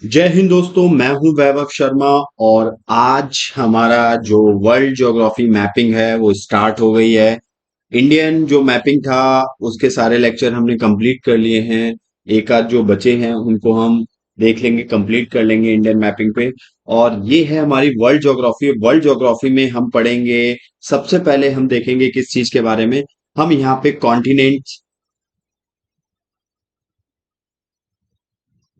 जय हिंद दोस्तों, मैं हूं वैभव शर्मा। और आज हमारा जो वर्ल्ड ज्योग्राफी मैपिंग है वो स्टार्ट हो गई है। इंडियन जो मैपिंग था उसके सारे लेक्चर हमने कंप्लीट कर लिए हैं। एक आध जो बचे हैं उनको हम देख लेंगे, कंप्लीट कर लेंगे इंडियन मैपिंग पे। और ये है हमारी वर्ल्ड ज्योग्राफी। वर्ल्ड ज्योग्राफी में हम पढ़ेंगे, सबसे पहले हम देखेंगे किस चीज के बारे में। हम यहाँ पे कॉन्टिनेंट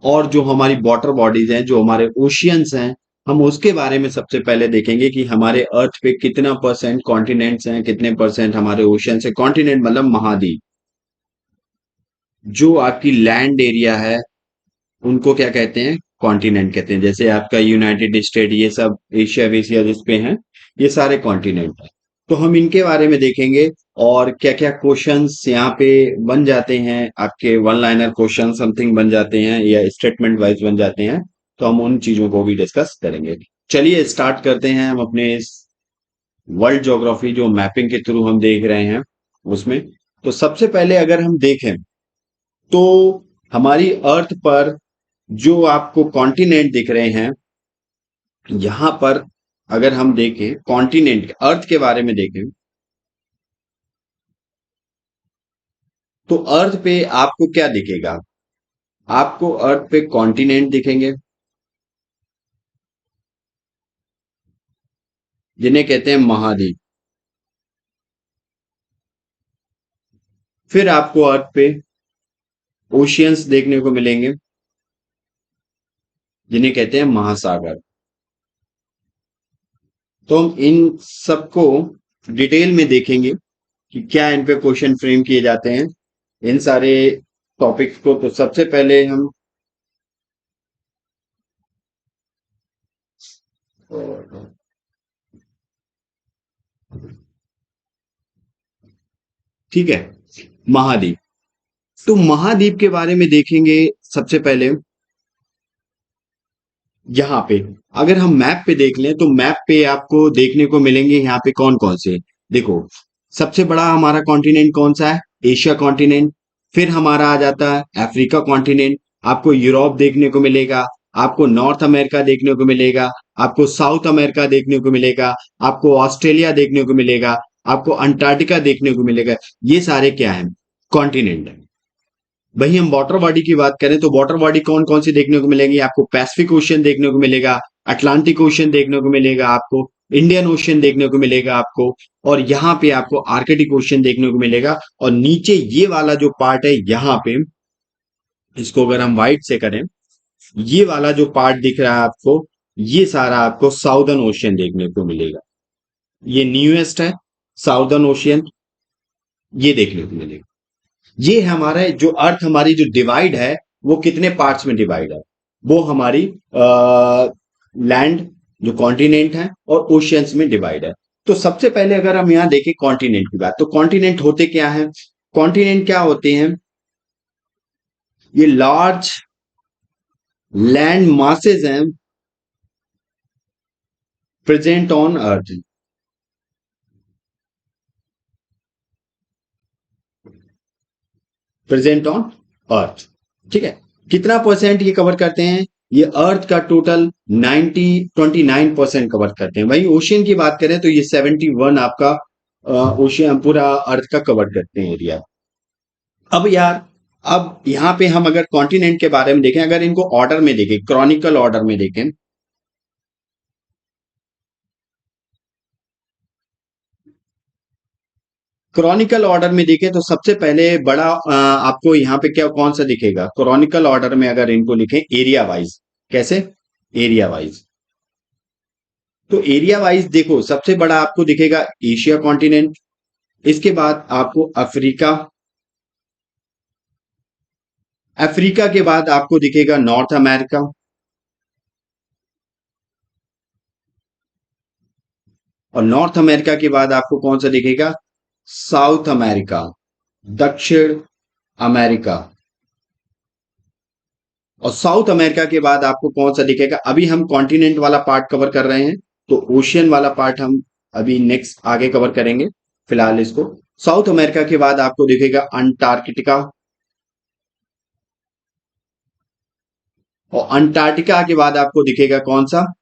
और जो हमारी वाटर बॉडीज हैं, जो हमारे ओशियंस हैं, हम उसके बारे में सबसे पहले देखेंगे कि हमारे अर्थ पे कितना परसेंट कॉन्टिनेंट्स हैं, कितने परसेंट हमारे ओशियंस है। कॉन्टिनेंट मतलब महाद्वीप। जो आपकी लैंड एरिया है उनको क्या कहते हैं? कॉन्टिनेंट कहते हैं। जैसे आपका यूनाइटेड स्टेट, ये सब एशिया वेशिया जिस पे हैं, ये सारे कॉन्टिनेंट हैं। तो हम इनके बारे में देखेंगे और क्या क्या क्वेश्चंस यहाँ पे बन जाते हैं। आपके वन लाइनर क्वेश्चन समथिंग बन जाते हैं या स्टेटमेंट वाइज बन जाते हैं। तो हम उन चीजों को भी डिस्कस करेंगे। चलिए स्टार्ट करते हैं हम अपने इस वर्ल्ड ज्योग्राफी जो मैपिंग के थ्रू हम देख रहे हैं उसमें। तो सबसे पहले अगर हम देखें तो हमारी अर्थ पर जो आपको कॉन्टिनेंट दिख रहे हैं, यहां पर अगर हम देखें कॉन्टिनेंट अर्थ के बारे में देखें तो अर्थ पे आपको क्या दिखेगा? आपको अर्थ पे कॉन्टिनेंट दिखेंगे जिन्हें कहते हैं महाद्वीप। फिर आपको अर्थ पे ओशियंस देखने को मिलेंगे जिन्हें कहते हैं महासागर। तो हम इन सबको डिटेल में देखेंगे कि क्या इन पे क्वेश्चन फ्रेम किए जाते हैं, इन सारे टॉपिक्स को। तो सबसे पहले हम, ठीक है, महाद्वीप। तो महाद्वीप के बारे में देखेंगे सबसे पहले। यहाँ पे अगर हम मैप पे देख लें तो मैप पे आपको देखने को मिलेंगे यहाँ पे कौन कौन से। देखो, सबसे बड़ा हमारा कॉन्टिनेंट कौन सा है? Asia continent. फिर हमारा आ जाता है अफ्रीका कॉन्टिनेंट। आपको यूरोप देखने को मिलेगा, आपको नॉर्थ अमेरिका देखने को मिलेगा, आपको साउथ अमेरिका देखने को मिलेगा, आपको ऑस्ट्रेलिया देखने को मिलेगा, आपको अंटार्कटिका देखने को मिलेगा। ये सारे क्या है? कॉन्टिनेंट है। वहीं हम वाटर बॉडी की बात करें तो वाटर बॉडी कौन कौन सी देखने को मिलेंगी? आपको पैसिफिक ओशियन देखने को मिलेगा, अटलांटिक ओशियन देखने को मिलेगा, आपको इंडियन ओशियन देखने को मिलेगा आपको, और यहाँ पे आपको आर्कटिक ओशियन देखने को मिलेगा। और नीचे ये वाला जो पार्ट है यहाँ पे, इसको अगर हम व्हाइट से करें, ये वाला जो पार्ट दिख रहा है आपको, ये सारा आपको साउदर्न ओशियन देखने को मिलेगा। ये न्यूएस्ट है, साउदर्न ओशियन, ये देखने को मिलेगा। ये हमारा जो अर्थ, हमारी जो डिवाइड है वो कितने पार्ट्स में डिवाइड है? वो हमारी लैंड, जो कॉन्टिनेंट है, और ओशियंस में डिवाइड है। तो सबसे पहले अगर हम यहाँ देखें कॉन्टिनेंट की बात, तो कॉन्टिनेंट होते क्या है? कॉन्टिनेंट क्या होते हैं? ये लार्ज लैंड मासेज हैं present on earth. Present on earth, ठीक है। कितना परसेंट ये कवर करते हैं? ये अर्थ का टोटल 29% कवर करते हैं। वहीं ओशियन की बात करें तो ये 71 आपका ओशियन पूरा अर्थ का कवर करते हैं एरिया। अब यार, अब यहाँ पे हम अगर कॉन्टिनेंट के बारे में देखें, अगर इनको ऑर्डर में देखें, क्रॉनिकल ऑर्डर में देखें, क्रॉनिकल ऑर्डर में देखें तो सबसे पहले बड़ा आपको यहाँ पे क्या कौन सा दिखेगा? क्रॉनिकल ऑर्डर में अगर इनको लिखें एरिया वाइज, कैसे? Area wise. तो एरिया वाइज देखो, सबसे बड़ा आपको दिखेगा एशिया कॉन्टिनेंट। इसके बाद आपको अफ्रीका, अफ्रीका के बाद आपको दिखेगा नॉर्थ अमेरिका, और नॉर्थ अमेरिका के बाद आपको कौन सा दिखेगा? साउथ अमेरिका, दक्षिण अमेरिका। और साउथ अमेरिका के बाद आपको कौन सा दिखेगा? अभी हम कॉन्टिनेंट वाला पार्ट कवर कर रहे हैं, तो ओशियन वाला पार्ट हम अभी नेक्स्ट आगे कवर करेंगे। फिलहाल इसको, साउथ अमेरिका के बाद आपको दिखेगा अंटार्कटिका, और अंटार्कटिका के बाद आपको दिखेगा कौन सा?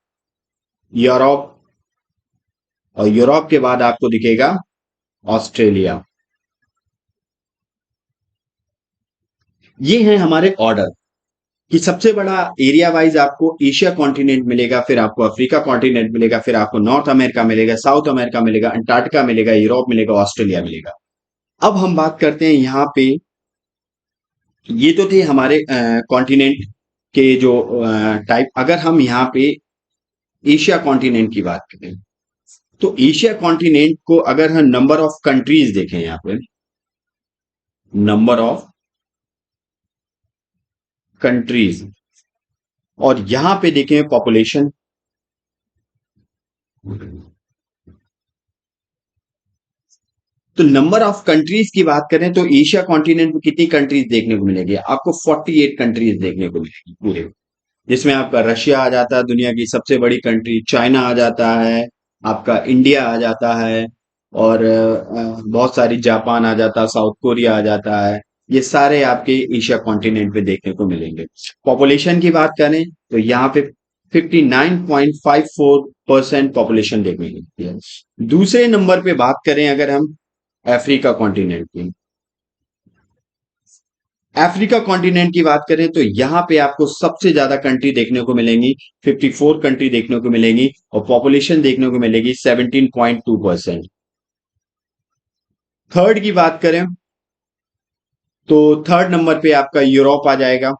यूरोप। और यूरोप के बाद आपको दिखेगा ऑस्ट्रेलिया। ये है हमारे ऑर्डर कि सबसे बड़ा एरिया वाइज आपको एशिया कॉन्टिनेंट मिलेगा, फिर आपको अफ्रीका कॉन्टिनेंट मिलेगा, फिर आपको नॉर्थ अमेरिका मिलेगा, साउथ अमेरिका मिलेगा, अंटार्कटिका मिलेगा, यूरोप मिलेगा, ऑस्ट्रेलिया मिलेगा। अब हम बात करते हैं यहाँ पे, ये तो थे हमारे कॉन्टिनेंट के जो टाइप। अगर हम यहाँ पे एशिया कॉन्टिनेंट की बात करें, तो एशिया कॉन्टिनेंट को अगर हम नंबर ऑफ कंट्रीज देखें, यहाँ पे नंबर ऑफ कंट्रीज, और यहां पे देखें पॉपुलेशन, तो नंबर ऑफ कंट्रीज की बात करें तो एशिया कॉन्टिनेंट में कितनी कंट्रीज देखने को मिलेगी? आपको 48 कंट्रीज देखने को मिलेगी पूरे, जिसमें आपका रशिया आ जाता है, दुनिया की सबसे बड़ी कंट्री, चाइना आ जाता है, आपका इंडिया आ जाता है, और बहुत सारी जापान आ जाता है, साउथ कोरिया आ जाता है। ये सारे आपके एशिया कॉन्टिनेंट पे देखने को मिलेंगे। पॉपुलेशन की बात करें तो यहाँ पे 59.54% पॉपुलेशन देखने को मिलती है। दूसरे नंबर पे बात करें अगर हम अफ्रीका कॉन्टिनेंट की, अफ्रीका कॉन्टिनेंट की बात करें तो यहाँ पे आपको सबसे ज्यादा कंट्री देखने को मिलेंगी, 54 कंट्री देखने को मिलेंगी, और पॉपुलेशन देखने को मिलेगी 17.2%। थर्ड की बात करें तो थर्ड नंबर पे आपका यूरोप आ जाएगा,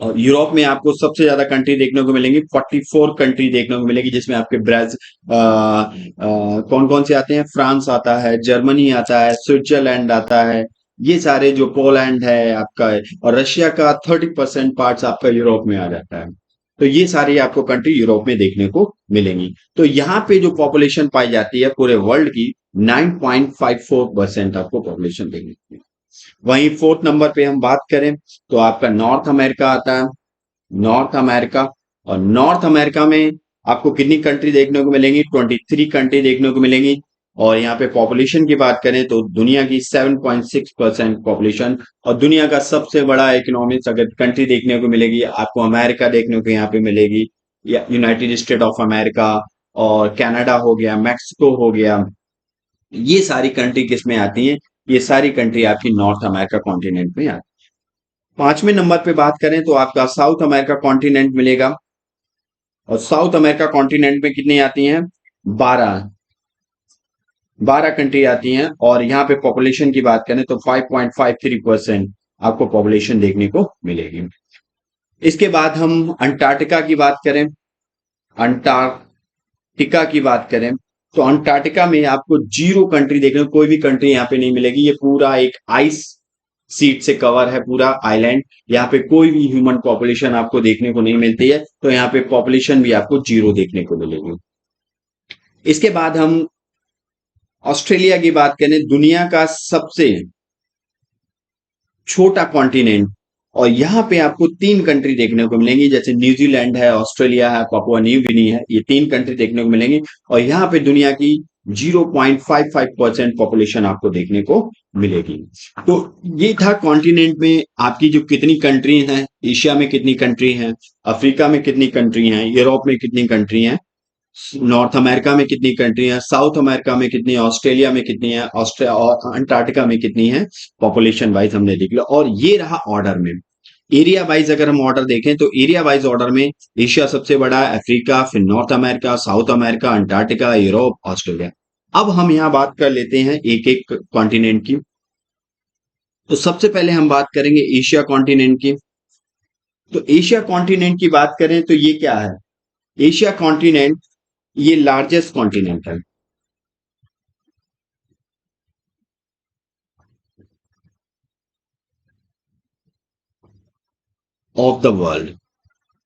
और यूरोप में आपको सबसे ज्यादा कंट्री देखने को मिलेंगी, 44 कंट्री देखने को मिलेगी, जिसमें आपके कौन कौन से आते हैं? फ्रांस आता है, जर्मनी आता है, स्विट्जरलैंड आता है, ये सारे जो पोलैंड है आपका, और रशिया का 30% पार्ट्स आपका यूरोप में आ जाता है। तो ये सारी आपको कंट्री यूरोप में देखने को मिलेंगी। तो यहाँ पे जो पॉपुलेशन पाई जाती है पूरे वर्ल्ड की, 9.54% आपको पॉपुलेशन देखने को मिलेगी। वहीं फोर्थ नंबर पे हम बात करें तो आपका नॉर्थ अमेरिका आता है, नॉर्थ अमेरिका। और नॉर्थ अमेरिका में आपको कितनी कंट्री देखने को मिलेंगी? 23 कंट्री देखने को मिलेंगी। और यहाँ पे पॉपुलेशन की बात करें तो दुनिया की 7.6% पॉपुलेशन, और दुनिया का सबसे बड़ा इकोनॉमिक अगर कंट्री देखने को मिलेगी आपको, अमेरिका देखने को यहाँ पे मिलेगी, या यूनाइटेड स्टेट ऑफ अमेरिका, और कनाडा हो गया, मैक्सिको हो गया। ये सारी कंट्री किस में आती हैं? ये सारी कंट्री आपकी नॉर्थ अमेरिका कॉन्टिनेंट में आती है। पांचवें नंबर पे बात करें तो आपका साउथ अमेरिका कॉन्टिनेंट मिलेगा, और साउथ अमेरिका कॉन्टिनेंट में कितनी आती हैं? 12 12 कंट्री आती हैं, और यहाँ पे पॉपुलेशन की बात करें तो 5.53% आपको पॉपुलेशन देखने को मिलेगी। इसके बाद हम अंटार्कटिका की बात करें, अंटार्कटिका की बात करें तो अंटार्कटिका में आपको जीरो कंट्री देखने को, कोई भी कंट्री यहाँ पे नहीं मिलेगी। ये पूरा एक आइस सीट से कवर है पूरा आइलैंड, यहाँ पे कोई भी ह्यूमन पॉपुलेशन आपको देखने को नहीं मिलती है, तो यहाँ पे पॉपुलेशन भी आपको जीरो देखने को मिलेगी। इसके बाद हम ऑस्ट्रेलिया की बात करें, दुनिया का सबसे छोटा कॉन्टिनेंट, और यहाँ पे आपको 3 कंट्री देखने को मिलेंगी, जैसे न्यूजीलैंड है, ऑस्ट्रेलिया है, पापुआ न्यू गिनी है, ये 3 कंट्री देखने को मिलेंगी। और यहाँ पे दुनिया की 0.55% पॉपुलेशन आपको देखने को मिलेगी। तो ये था कॉन्टिनेंट में आपकी जो कितनी कंट्री हैं, एशिया में कितनी कंट्री हैं, अफ्रीका में कितनी कंट्री हैं, यूरोप में कितनी कंट्री हैं, नॉर्थ अमेरिका में कितनी कंट्री है, साउथ अमेरिका में कितनी है, ऑस्ट्रेलिया में कितनी है, ऑस्ट्रेलिया और अंटार्कटिका में कितनी है, पॉपुलेशन वाइज हमने देख लिया। और ये रहा ऑर्डर में। एरिया वाइज अगर हम ऑर्डर देखें तो एरिया वाइज ऑर्डर में एशिया सबसे बड़ा है, अफ्रीका, फिर north America, south America, Antarctica, Europe, Australia. अब हम यहाँ बात कर लेते हैं एक एक कॉन्टिनेंट की। तो सबसे पहले हम बात करेंगे एशिया कॉन्टिनेंट की। तो एशिया कॉन्टिनेंट की बात करें तो ये क्या है? एशिया कॉन्टिनेंट ये लार्जेस्ट कॉन्टिनेंट है ऑफ द वर्ल्ड,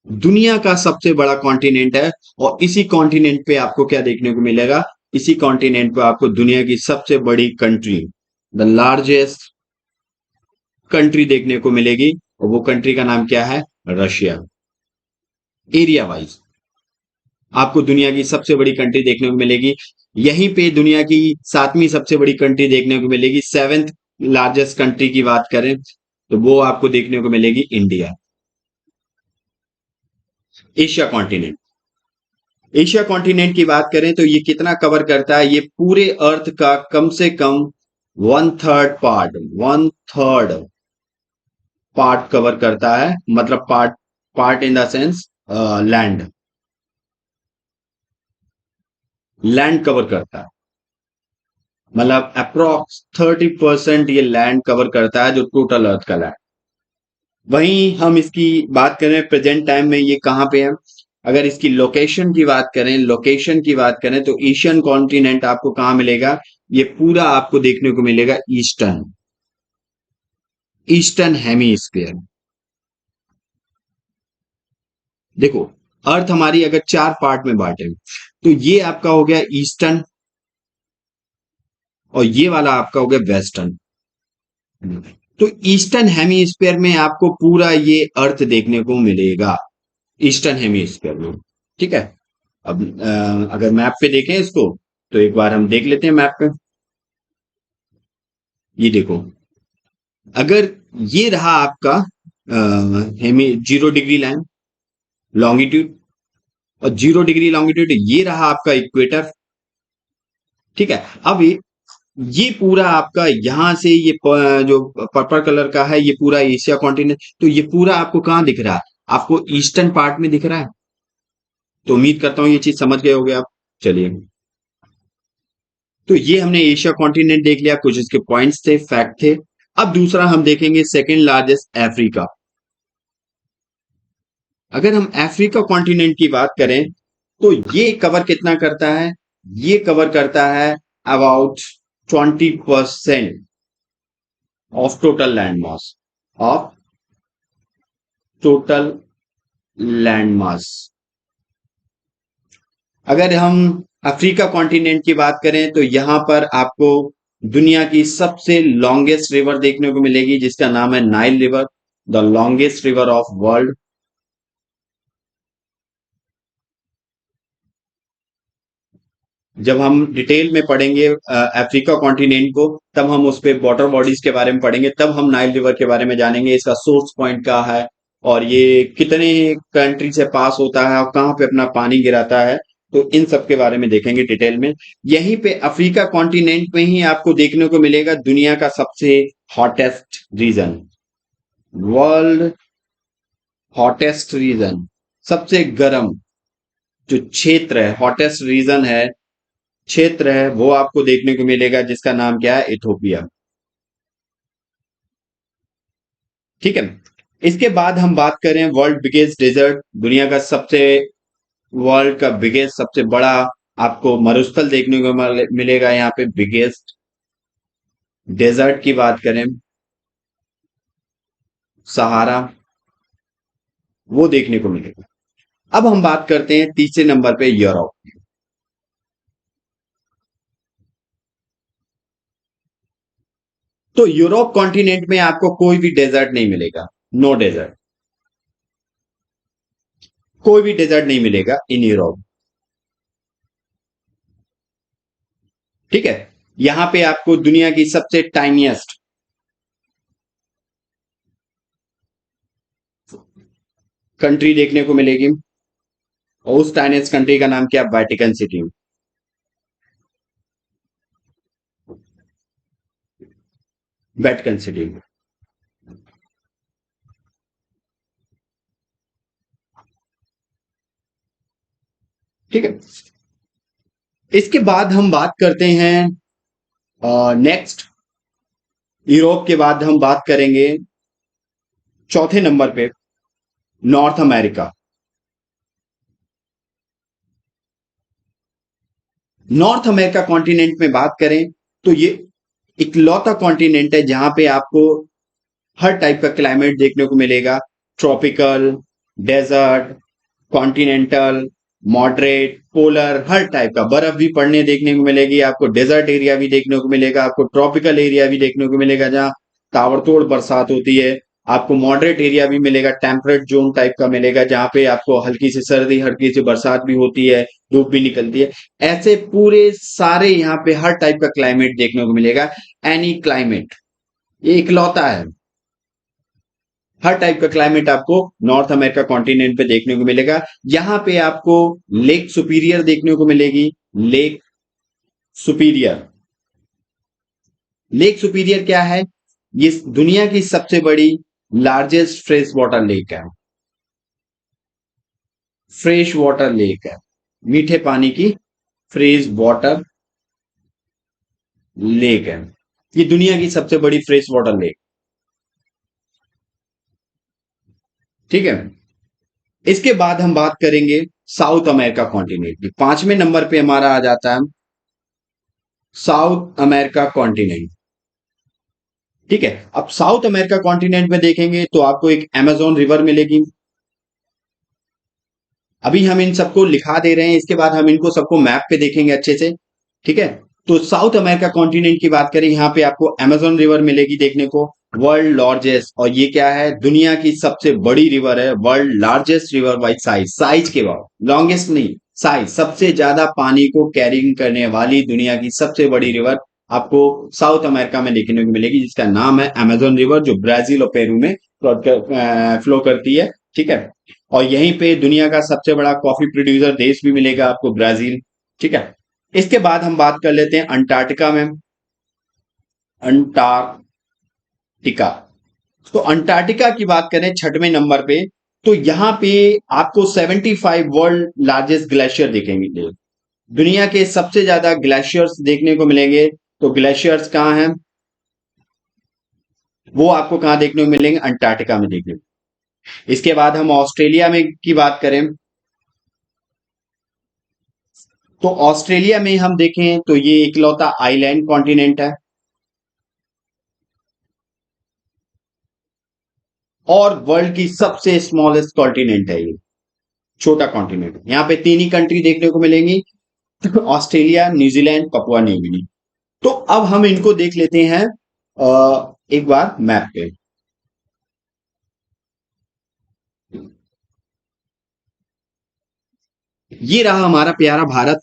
दुनिया का सबसे बड़ा कॉन्टिनेंट है। और इसी कॉन्टिनेंट पे आपको क्या देखने को मिलेगा? इसी कॉन्टिनेंट पे आपको दुनिया की सबसे बड़ी कंट्री, द लार्जेस्ट कंट्री देखने को मिलेगी, और वो कंट्री का नाम क्या है? रशिया। एरिया वाइज आपको दुनिया की सबसे बड़ी कंट्री देखने को मिलेगी। यहीं पे दुनिया की 7वीं सबसे बड़ी कंट्री देखने को मिलेगी, 7th लार्जेस्ट कंट्री की बात करें तो वो आपको देखने को मिलेगी India. Asia continent. Asia continent की बात करें तो ये कितना कवर करता है, ये पूरे अर्थ का कम से कम वन थर्ड पार्ट कवर करता है, मतलब part in the sense land, land cover करता है, मतलब अप्रोक्स 30% ये लैंड कवर करता है, जो टोटल अर्थ का लैंड। वहीं हम इसकी बात करें प्रेजेंट टाइम में ये कहाँ पे है, अगर इसकी लोकेशन की बात करें तो एशियन कॉन्टिनेंट आपको कहाँ मिलेगा, ये पूरा आपको देखने को मिलेगा ईस्टर्न ईस्टर्न हेमीस्फीयर। देखो, अर्थ हमारी अगर चार पार्ट में बांटे तो ये आपका हो गया ईस्टर्न, और ये वाला आपका हो गया वेस्टर्न। तो ईस्टर्न हेमीस्फीयर में आपको पूरा ये अर्थ देखने को मिलेगा, ईस्टर्न हेमीस्फीयर में। ठीक है। अब अगर मैप पे देखें इसको, तो एक बार हम देख लेते हैं मैप पे। ये देखो, अगर ये रहा आपका हेमी 0 डिग्री लाइन लॉन्गिट्यूड, और 0 डिग्री लॉन्गिट्यूड ये रहा आपका इक्वेटर। ठीक है। अब ये पूरा आपका यहां से ये जो पर्पल कलर का है, ये पूरा एशिया कॉन्टिनेंट, तो ये पूरा आपको कहाँ दिख रहा है, आपको ईस्टर्न पार्ट में दिख रहा है। तो उम्मीद करता हूं ये चीज समझ गए होगे आप। चलिए, तो ये हमने एशिया कॉन्टिनेंट देख लिया, कुछ इसके पॉइंट्स थे, फैक्ट थे। अब दूसरा हम देखेंगे सेकंड लार्जेस्ट अफ्रीका। अगर हम अफ्रीका कॉन्टिनेंट की बात करें तो ये कवर कितना करता है, ये कवर करता है about 20% of total land mass, of total land mass. अगर हम अफ्रीका कॉन्टिनेंट की बात करें तो यहां पर आपको दुनिया की सबसे लॉन्गेस्ट रिवर देखने को मिलेगी, जिसका नाम है Nile river, the longest river of world. जब हम डिटेल में पढ़ेंगे अफ्रीका कॉन्टिनेंट को, तब हम उस पे वाटर बॉडीज के बारे में पढ़ेंगे, तब हम नाइल रिवर के बारे में जानेंगे, इसका सोर्स पॉइंट क्या है, और ये कितने कंट्री से पास होता है और कहाँ पे अपना पानी गिराता है। तो इन सब के बारे में देखेंगे डिटेल में। यहीं पे अफ्रीका कॉन्टिनेंट में ही आपको देखने को मिलेगा दुनिया का सबसे hottest region, world hottest region, सबसे गर्म जो क्षेत्र है, हॉटेस्ट रीजन है, क्षेत्र है, वो आपको देखने को मिलेगा, जिसका नाम क्या है, इथोपिया। ठीक है। इसके बाद हम बात करें वर्ल्ड बिगेस्ट डेजर्ट, दुनिया का सबसे, वर्ल्ड का बिगेस्ट, सबसे बड़ा आपको मरुस्थल देखने को मिलेगा यहाँ पे, बिगेस्ट डेजर्ट की बात करें, सहारा, वो देखने को मिलेगा। अब हम बात करते हैं तीसरे नंबर पे यूरोप। तो यूरोप कॉन्टिनेंट में आपको कोई भी डेजर्ट नहीं मिलेगा, नो डेजर्ट, कोई भी डेजर्ट नहीं मिलेगा इन यूरोप। ठीक है। यहां पे आपको दुनिया की सबसे टाइनिएस्ट कंट्री देखने को मिलेगी, और उस टाइनिएस्ट कंट्री का नाम क्या, वेटिकन सिटी। Vatican city. ठीक है। इसके बाद हम बात करते हैं नेक्स्ट, यूरोप के बाद हम बात करेंगे चौथे नंबर पे north America. North America continent में बात करें तो ये इकलौता कॉन्टिनेंट है जहां पे आपको हर टाइप का क्लाइमेट देखने को मिलेगा, tropical, desert, continental, moderate, polar, हर टाइप का, बर्फ भी पड़ने देखने को मिलेगी आपको, डेजर्ट एरिया भी देखने को मिलेगा आपको, ट्रॉपिकल एरिया भी देखने को मिलेगा जहाँ ताबड़तोड़ बरसात होती है, आपको मॉडरेट एरिया भी मिलेगा, टेम्परेट जोन टाइप का मिलेगा जहाँ पे आपको हल्की सी सर्दी, हल्की सी बरसात भी होती है, धूप भी निकलती है। ऐसे पूरे सारे यहाँ पे हर टाइप का क्लाइमेट देखने को मिलेगा, एनी क्लाइमेट, ये इकलौता है, हर टाइप का क्लाइमेट आपको नॉर्थ अमेरिका कॉन्टिनेंट पे देखने को मिलेगा। यहाँ पे आपको लेक सुपीरियर देखने को मिलेगी। लेक सुपीरियर, लेक सुपीरियर क्या है? ये दुनिया की सबसे बड़ी लार्जेस्ट फ्रेश वाटर लेक है। फ्रेश वाटर लेक है, मीठे पानी की फ्रेश वाटर लेक है। ये दुनिया की सबसे बड़ी फ्रेश वाटर लेक, ठीक है। इसके बाद हम बात करेंगे साउथ अमेरिका कॉन्टिनेंट की। 5वें नंबर पे हमारा आ जाता है साउथ अमेरिका कॉन्टिनेंट, ठीक है। अब साउथ अमेरिका कॉन्टिनेंट में देखेंगे तो आपको एक अमेजोन रिवर मिलेगी। अभी हम इन सबको लिखा दे रहे हैं, इसके बाद हम इनको सबको मैप पे देखेंगे अच्छे से, ठीक है। तो साउथ अमेरिका कॉन्टिनेंट की बात करें, यहाँ पे आपको अमेजोन रिवर मिलेगी देखने को, वर्ल्ड लार्जेस्ट। और ये क्या है? दुनिया की सबसे बड़ी रिवर है, world largest river by size. Size के बाद, लॉन्गेस्ट नहीं, साइज, सबसे ज्यादा पानी को कैरिंग करने वाली दुनिया की सबसे बड़ी रिवर आपको साउथ अमेरिका में देखने को मिलेगी, जिसका नाम है अमेजोन रिवर, जो ब्राजील और पेरू में फ्लो करती है, ठीक है। और यहीं पे दुनिया का सबसे बड़ा कॉफी प्रोड्यूसर देश भी मिलेगा आपको, ब्राजील, ठीक है। इसके बाद हम बात कर लेते हैं अंटार्कटिका में। अंटार्कटिका, तो अंटार्कटिका की बात करें 6वें नंबर पे, तो यहां पे आपको 75 वर्ल्ड लार्जेस्ट ग्लेशियर दिखेंगे। दुनिया के सबसे ज्यादा ग्लेशियर्स देखने को मिलेंगे। तो ग्लेशियर्स कहाँ हैं? वो आपको कहाँ देखने को मिलेंगे? अंटार्कटिका में देखने को। इसके बाद हम ऑस्ट्रेलिया में की बात करें, तो ऑस्ट्रेलिया में हम देखें तो ये इकलौता आइलैंड कॉन्टिनेंट है और वर्ल्ड की सबसे स्मॉलेस्ट कॉन्टिनेंट है ये, छोटा कॉन्टिनेंट। यहाँ पे 3 ही कंट्री देखने को मिलेंगी, Australia, New Zealand, Papua New Guinea. तो अब हम इनको देख लेते हैं एक बार मैप पे। ये रहा हमारा प्यारा भारत।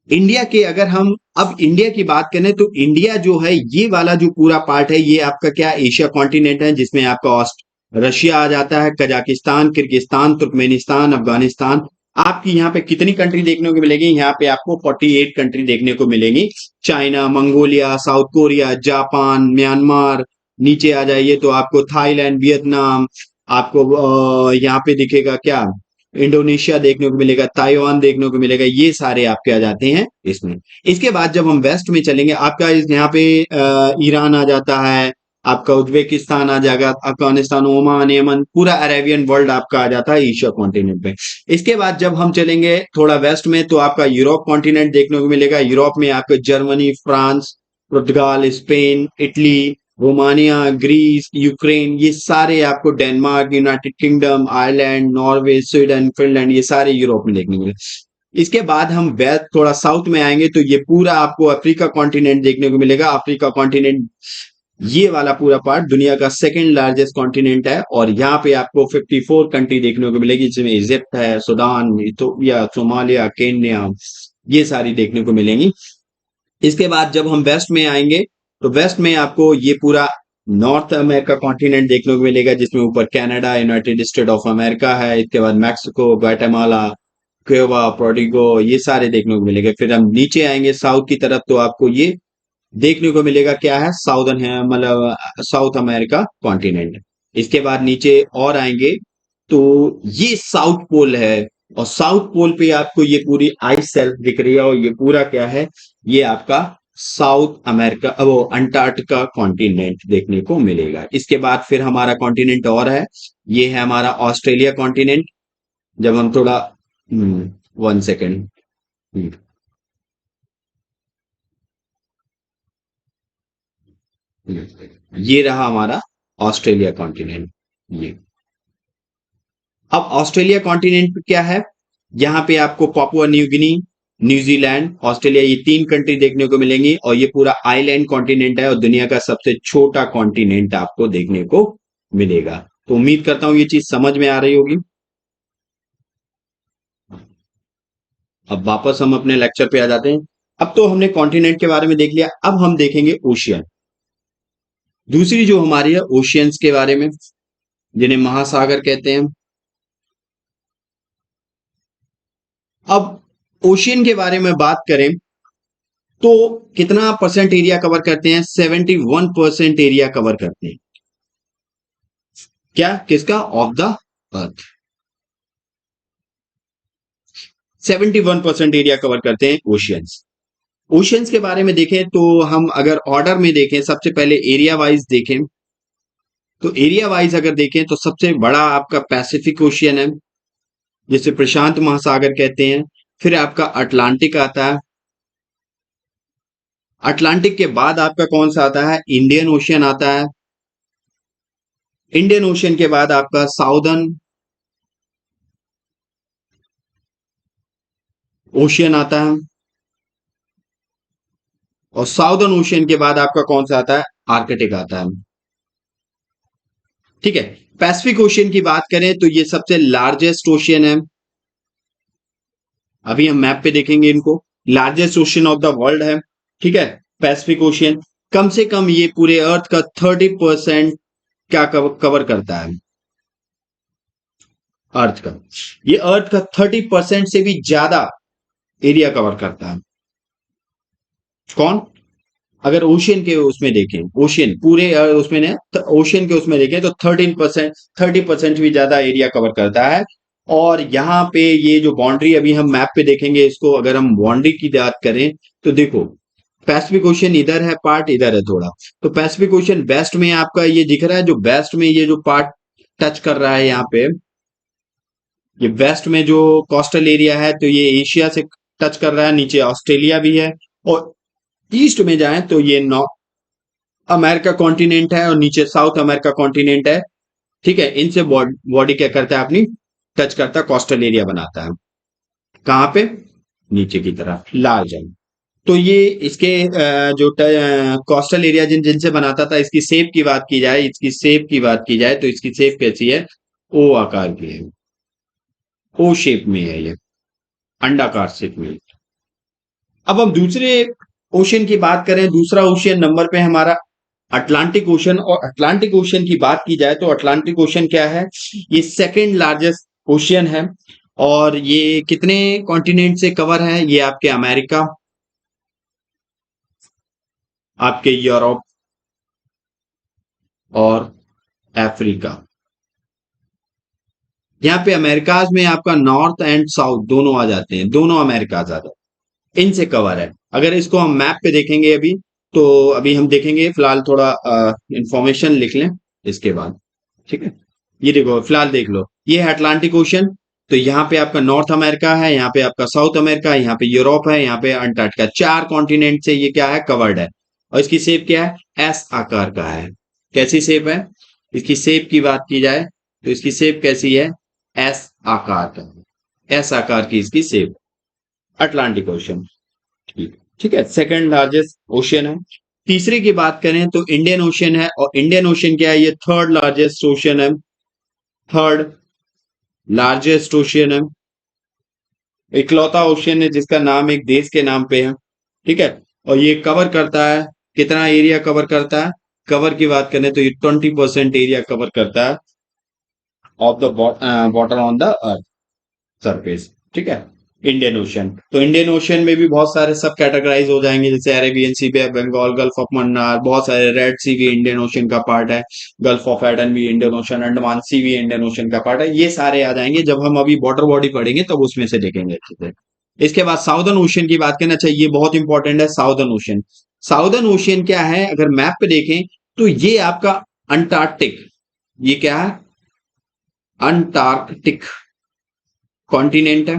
इंडिया के अगर हम अब इंडिया की बात करें तो इंडिया जो है, ये वाला जो पूरा पार्ट है, ये आपका क्या, एशिया कॉन्टिनेंट है, जिसमें आपका रशिया आ जाता है, कजाकिस्तान, किर्गिस्तान, तुर्कमेनिस्तान, अफगानिस्तान। आपकी यहाँ पे कितनी कंट्री देखने को मिलेगी? यहाँ पे आपको 48 कंट्री देखने को मिलेंगी। China, Mongolia, south Korea, Japan, Myanmar, नीचे आ जाइए तो आपको थाईलैंड, वियतनाम, आपको यहाँ पे दिखेगा क्या, इंडोनेशिया देखने को मिलेगा, ताइवान देखने को मिलेगा। ये सारे आपके आ जाते हैं इसमें। इसके बाद जब हम वेस्ट में चलेंगे, आपका यहाँ पे ईरान आ जाता है, आपका उज्बेकिस्तान आ जाएगा, अफगानिस्तान, ओमान, यमन, पूरा अरेबियन वर्ल्ड आपका आ जाता है एशिया कॉन्टिनेंट पे। इसके बाद जब हम चलेंगे थोड़ा वेस्ट में, तो आपका यूरोप कॉन्टिनेंट देखने को मिलेगा। यूरोप में आपको Germany, France, Portugal, Spain, Italy, Romania, Greece, Ukraine, ये सारे आपको, Denmark, United Kingdom, Ireland, Norway, Sweden, Finland, ये सारे यूरोप में देखने को मिलेंगे। इसके बाद हम वेस्ट थोड़ा साउथ में आएंगे तो ये पूरा आपको अफ्रीका कॉन्टिनेंट देखने को मिलेगा। अफ्रीका कॉन्टिनेंट, ये वाला पूरा पार्ट दुनिया का सेकंड लार्जेस्ट कॉन्टिनेंट है और यहाँ पे आपको 54 कंट्री देखने को मिलेगी, जिसमें इजिप्ट है, सूडान, इथियोपिया, सोमालिया, केन्या, ये सारी देखने को मिलेंगी। इसके बाद जब हम वेस्ट में आएंगे तो वेस्ट में आपको ये पूरा नॉर्थ अमेरिका कॉन्टिनेंट देखने को मिलेगा, जिसमें ऊपर Canada, United state of America है। इसके बाद मैक्सिको, ग्वाटेमाला, क्यूबा, प्रोडिगो, ये सारे देखने को मिलेंगे। फिर हम नीचे आएंगे साउथ की तरफ तो आपको ये देखने को मिलेगा क्या है, साउदर्न है, मतलब साउथ अमेरिका कॉन्टिनेंट। इसके बाद नीचे और आएंगे तो ये साउथ पोल है और साउथ पोल पे आपको ये पूरी आइस शेल्फ दिख रही है और ये पूरा क्या है, ये आपका साउथ अमेरिका, वो अंटार्कटिका कॉन्टिनेंट देखने को मिलेगा। इसके बाद फिर हमारा कॉन्टिनेंट और है, ये है हमारा ऑस्ट्रेलिया कॉन्टिनेंट। जब हम थोड़ा 1 सेकेंड, ये रहा हमारा ऑस्ट्रेलिया कॉन्टिनेंट। ये अब ऑस्ट्रेलिया कॉन्टिनेंट पे क्या है, यहाँ पे आपको Papua New Guinea, New Zealand, Australia, ये 3 कंट्री देखने को मिलेंगी और ये पूरा आइलैंड कॉन्टिनेंट है और दुनिया का सबसे छोटा कॉन्टिनेंट आपको देखने को मिलेगा। तो उम्मीद करता हूं ये चीज समझ में आ रही होगी। अब वापस हम अपने लेक्चर पे आ जाते हैं। अब तो हमने कॉन्टिनेंट के बारे में देख लिया, अब हम देखेंगे ओशियन। दूसरी जो हमारी है ओशियंस के बारे में, जिन्हें महासागर कहते हैं। अब ओशियन के बारे में बात करें तो कितना परसेंट एरिया कवर करते हैं? 71% एरिया कवर करते हैं। क्या? किसका? Of the earth. 71% area cover करते हैं ओशियंस। ओशियंस के बारे में देखें तो हम अगर ऑर्डर में देखें, सबसे पहले एरिया वाइज देखें, तो एरिया वाइज अगर देखें तो सबसे बड़ा आपका पैसिफिक ओशियन है, जिसे प्रशांत महासागर कहते हैं। फिर आपका अटलांटिक आता है। अटलांटिक के बाद आपका कौन सा आता है? इंडियन ओशियन आता है। इंडियन ओशियन के बाद आपका साउदर्न ओशियन आता है। और साउदर्न ओशियन के बाद आपका कौन सा आता है? आर्कटिक आता है। ठीक है। पैसिफिक ओशियन की बात करें तो ये सबसे लार्जेस्ट ओशियन है। अभी हम मैप पे देखेंगे इनको। Largest ocean of the world है। ठीक है। पैसिफिक ओशियन कम से कम ये पूरे अर्थ का 30% क्या कवर करता है? अर्थ का, ये अर्थ का 30% से भी ज्यादा एरिया कवर करता है। कौन? अगर ओशियन के उसमें देखें, ओशियन पूरे उसमें ने ओशियन के उसमें देखें तो 13%, 30% भी ज्यादा एरिया कवर करता है। और यहाँ पे ये जो बाउंड्री अभी हम मैप पे देखेंगे, इसको अगर हम बाउंड्री की बात करें तो देखो, पैसिफिक ओशियन इधर है पार्ट, इधर है थोड़ा। तो पैसिफिक ओशियन वेस्ट में आपका ये दिख रहा है, जो वेस्ट में ये जो पार्ट टच कर रहा है यहाँ पे, ये वेस्ट में जो कोस्टल एरिया है, तो ये एशिया से टच कर रहा है, नीचे ऑस्ट्रेलिया भी है। और ईस्ट में जाएं तो ये अमेरिका कॉन्टिनेंट है और नीचे साउथ अमेरिका कॉन्टिनेंट है। ठीक है। इनसे बॉडी क्या करता है? अपनी टच करता है, कोस्टल एरिया बनाता है। कहां पे? नीचे की तरफ लाल जंग। तो ये इसके जो कोस्टल एरिया जिनसे बनाता था, इसकी शेप की बात की जाए, इसकी शेप की बात की जाए तो इसकी शेप कैसी है? ओ आकार की है। ओ शेप में है ये, अंडाकार शेप में। अब हम दूसरे ओशियन की बात करें, दूसरा ओशियन नंबर पे हमारा अटलांटिक ओशन। और अटलांटिक ओशन की बात की जाए तो अटलांटिक ओशन क्या है? ये सेकेंड लार्जेस्ट ओशियन है। और ये कितने कॉन्टिनेंट से कवर है? ये आपके अमेरिका, आपके यूरोप और अफ्रीका। यहाँ पे अमेरिकाज में आपका नॉर्थ एंड साउथ दोनों आ जाते हैं, दोनों अमेरिकाज आ जाते हैं, इनसे कवर है। अगर इसको हम मैप पे देखेंगे अभी, तो अभी हम देखेंगे, फिलहाल थोड़ा इंफॉर्मेशन लिख लें इसके बाद। ठीक है। ये देखो, फिलहाल देख लो, ये है अटलांटिक ओशन। तो यहाँ पे आपका नॉर्थ अमेरिका है, यहाँ पे आपका साउथ अमेरिका है, यहाँ पे यूरोप है, यहाँ पे अंटार्कटिका। चार कॉन्टिनेंट से ये क्या है? कवर्ड है। और इसकी शेप क्या है? एस आकार का है। कैसी शेप है? इसकी शेप की बात की जाए तो इसकी शेप कैसी है? एस आकार का। एस आकार की इसकी शेप। Atlantic ocean. ठीक ठीक है। सेकंड लार्जेस्ट ओशियन है। तीसरे की बात करें तो इंडियन ओशियन है। और इंडियन ओशियन क्या है? ये थर्ड लार्जेस्ट ओशियन है। थर्ड लार्जेस्ट ओशियन है। इकलौता ओशियन है जिसका नाम एक देश के नाम पे है। ठीक है। और ये कवर करता है, कितना एरिया कवर करता है? कवर की बात करें तो ये 20% एरिया कवर करता है of the water on the earth surface. ठीक है। इंडियन ओशन, तो इंडियन ओशन में भी बहुत सारे सब कैटेगराइज हो जाएंगे, जैसे अरेबियन सी भी है, बंगाल, गल्फ ऑफ मन्नार, बहुत सारे, रेड सी भी इंडियन ओशन का पार्ट है, गल्फ ऑफ एडन भी इंडियन ओशन, अंडमान सी भी इंडियन ओशन का पार्ट है। ये सारे आ जाएंगे जब हम अभी वाटर बॉडी पढ़ेंगे, तब उसमें से देखेंगे अच्छे से। इसके बाद साउदर्न ओशन की बात करना चाहिए, बहुत इंपॉर्टेंट है साउदर्न ओशन। साउदर्न ओशियन क्या है? अगर मैप पे देखें तो ये आपका अंटार्कटिक, ये क्या है? अंटार्कटिक कॉन्टिनेंट है।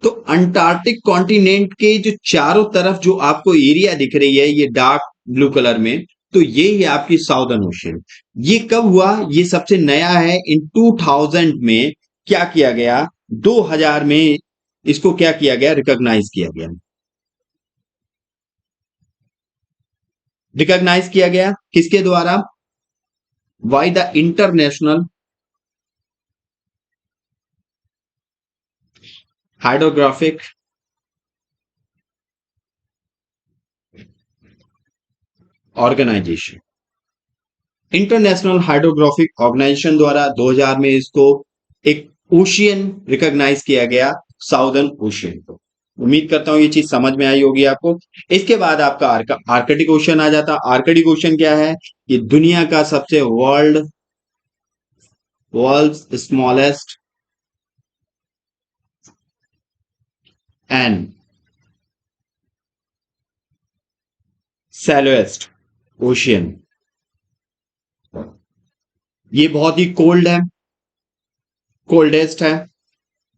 तो अंटार्कटिक कॉन्टिनेंट के जो चारों तरफ जो आपको एरिया दिख रही है, ये डार्क ब्लू कलर में, तो ये है आपकी साउदर्न ओशन। ये कब हुआ? ये सबसे नया है। इन 2000 में क्या किया गया? 2000 में इसको क्या किया गया? रिकॉग्नाइज किया गया। रिकॉग्नाइज किया गया किसके द्वारा? By the International Hydrographic Organization, International Hydrographic Organization द्वारा 2000 में इसको एक ओशियन रिकॉग्नाइज किया गया, साउदर्न ओशियन को। उम्मीद करता हूं ये चीज समझ में आई होगी आपको। इसके बाद आपका आर्कटिक ओशन आ जाता। आर्कटिक ओशन क्या है? ये दुनिया का सबसे वर्ल्ड स्मॉलेस्ट एंड सैलोएस्ट ओशियन। ये बहुत ही कोल्ड है, कोल्डेस्ट है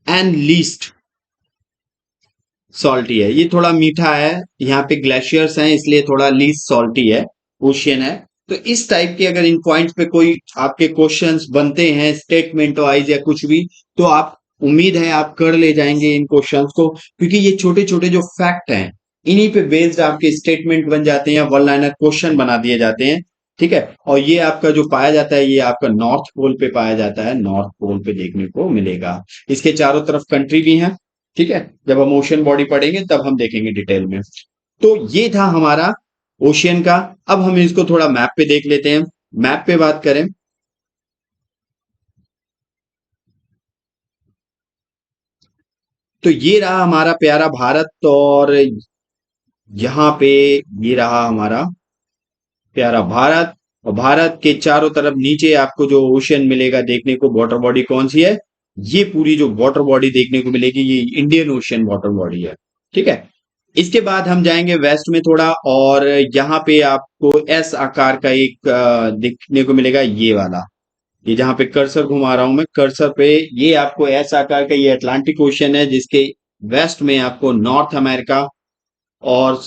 एंड लीस्ट सॉल्टी है। ये थोड़ा मीठा है, यहाँ पे ग्लेशियर्स हैं इसलिए थोड़ा लीस्ट सॉल्टी है, ओशियन है। तो इस टाइप के अगर इन पॉइंट्स पे कोई आपके क्वेश्चंस बनते हैं स्टेटमेंट वाइज या कुछ भी, तो आप उम्मीद है आप कर ले जाएंगे इन क्वेश्चंस को, क्योंकि ये छोटे छोटे जो फैक्ट हैं इन्हीं पे बेस्ड आपके स्टेटमेंट बन जाते हैं या वन लाइनर क्वेश्चन बना दिए जाते हैं। ठीक है, और ये आपका जो पाया जाता है ये आपका नॉर्थ पोल पे पाया जाता है, नॉर्थ पोल पे देखने को मिलेगा। इसके चारों तरफ कंट्री भी हैं। ठीक है, जब हम ओशियन बॉडी पढ़ेंगे तब हम देखेंगे डिटेल में। तो ये था हमारा ओशियन का। अब हम इसको थोड़ा मैप पे देख लेते हैं। मैप पे बात करें तो ये रहा हमारा प्यारा भारत, और यहाँ पे ये रहा हमारा प्यारा भारत। और भारत के चारों तरफ नीचे आपको जो ओशियन मिलेगा देखने को, वाटर बॉडी कौन सी है? ये पूरी जो वाटर बॉडी देखने को मिलेगी ये इंडियन ओशियन वाटर बॉडी है। ठीक है, इसके बाद हम जाएंगे वेस्ट में थोड़ा, और यहाँ पे आपको एस आकार का एक देखने को मिलेगा, ये वाला। ये जहाँ पे कर्सर घुमा रहा हूं मैं, कर्सर पे ये आपको एस आकार का ये अटलांटिक ओशियन है, जिसके वेस्ट में आपको नॉर्थ अमेरिका, और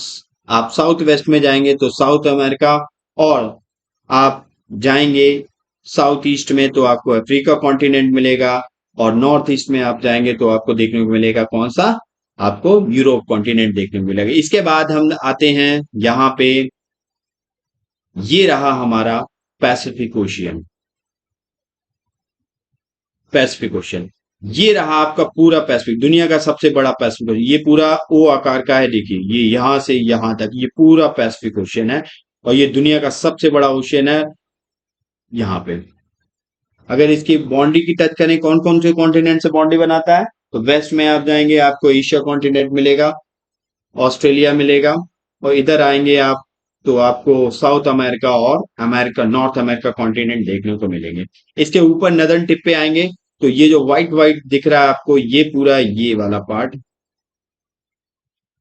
आप साउथ वेस्ट में जाएंगे तो साउथ अमेरिका, और आप जाएंगे साउथ ईस्ट में तो आपको अफ्रीका कॉन्टिनेंट मिलेगा, और नॉर्थ ईस्ट में आप जाएंगे तो आपको देखने को मिलेगा कौन सा? आपको यूरोप कॉन्टिनेंट देखने को मिलेगा। इसके बाद हम आते हैं यहाँ पे, ये रहा हमारा पैसिफिक ओशियन। पैसिफिक ओशियन, ये रहा आपका पूरा पैसिफिक, दुनिया का सबसे बड़ा पैसिफिक ओशियन। ये पूरा ओ आकार का है, देखिए ये यहां से यहां तक ये पूरा पैसिफिक ओशियन है, और ये दुनिया का सबसे बड़ा ओशियन है यहाँ पे। अगर इसकी बाउंड्री की टच करें, कौन कौन से कॉन्टिनेंट से बाउंड्री बनाता है, तो वेस्ट में आप जाएंगे आपको एशिया कॉन्टिनेंट मिलेगा, ऑस्ट्रेलिया मिलेगा, और इधर आएंगे आप तो आपको साउथ अमेरिका और अमेरिका, नॉर्थ अमेरिका कॉन्टिनेंट देखने को मिलेंगे। इसके ऊपर नदर्न टिप पे आएंगे तो ये जो व्हाइट व्हाइट दिख रहा है आपको, ये पूरा ये वाला पार्ट,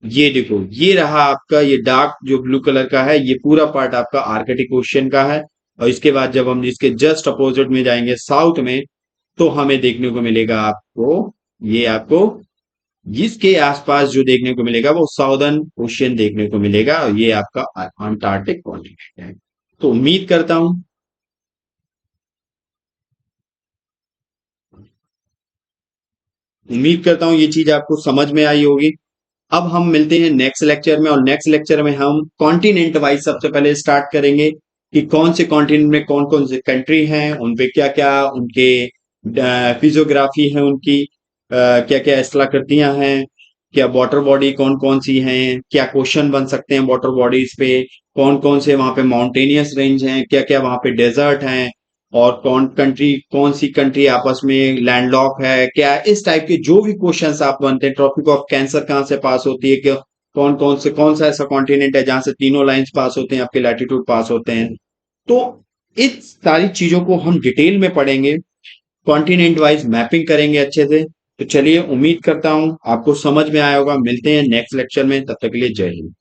ये देखो ये रहा आपका, ये डार्क जो ब्लू कलर का है, ये पूरा पार्ट आपका आर्कटिक ओशियन का है। और इसके बाद जब हम इसके जस्ट अपोजिट में जाएंगे साउथ में, तो हमें देखने को मिलेगा आपको, ये आपको जिसके आसपास जो देखने को मिलेगा वो साउदर्न ओशियन देखने को मिलेगा, और ये आपका अंटार्कटिक कॉन्टिनेंट है। तो उम्मीद करता हूं ये चीज आपको समझ में आई होगी। अब हम मिलते हैं नेक्स्ट लेक्चर में, और नेक्स्ट लेक्चर में हम कॉन्टिनेंट वाइज सबसे पहले स्टार्ट करेंगे कि कौन से कॉन्टिनेंट में कौन कौन से कंट्री हैं, उन पे क्या क्या उनके फिजियोग्राफी है, उनकी क्या क्या स्थलाकृतियां हैं, क्या वाटर बॉडी कौन कौन सी हैं, क्या क्वेश्चन बन सकते हैं वाटर बॉडीज पे, कौन कौन से वहां पे माउंटेनियस रेंज हैं, क्या क्या वहां पे डेजर्ट हैं, और कौन सी कंट्री आपस में लैंडलॉक है क्या, इस टाइप के जो भी क्वेश्चंस आप बनते हैं। ट्रॉपिक ऑफ कैंसर कहाँ से पास होती है, क्या कौन सा ऐसा कॉन्टिनेंट है जहां से तीनों लाइंस पास होते हैं, आपके लैटिट्यूड पास होते हैं। तो इस सारी चीजों को हम डिटेल में पढ़ेंगे, कॉन्टिनेंट वाइज मैपिंग करेंगे अच्छे से। तो चलिए, उम्मीद करता हूं आपको समझ में आया होगा। मिलते हैं नेक्स्ट लेक्चर में, तब तक के लिए जय हिंद।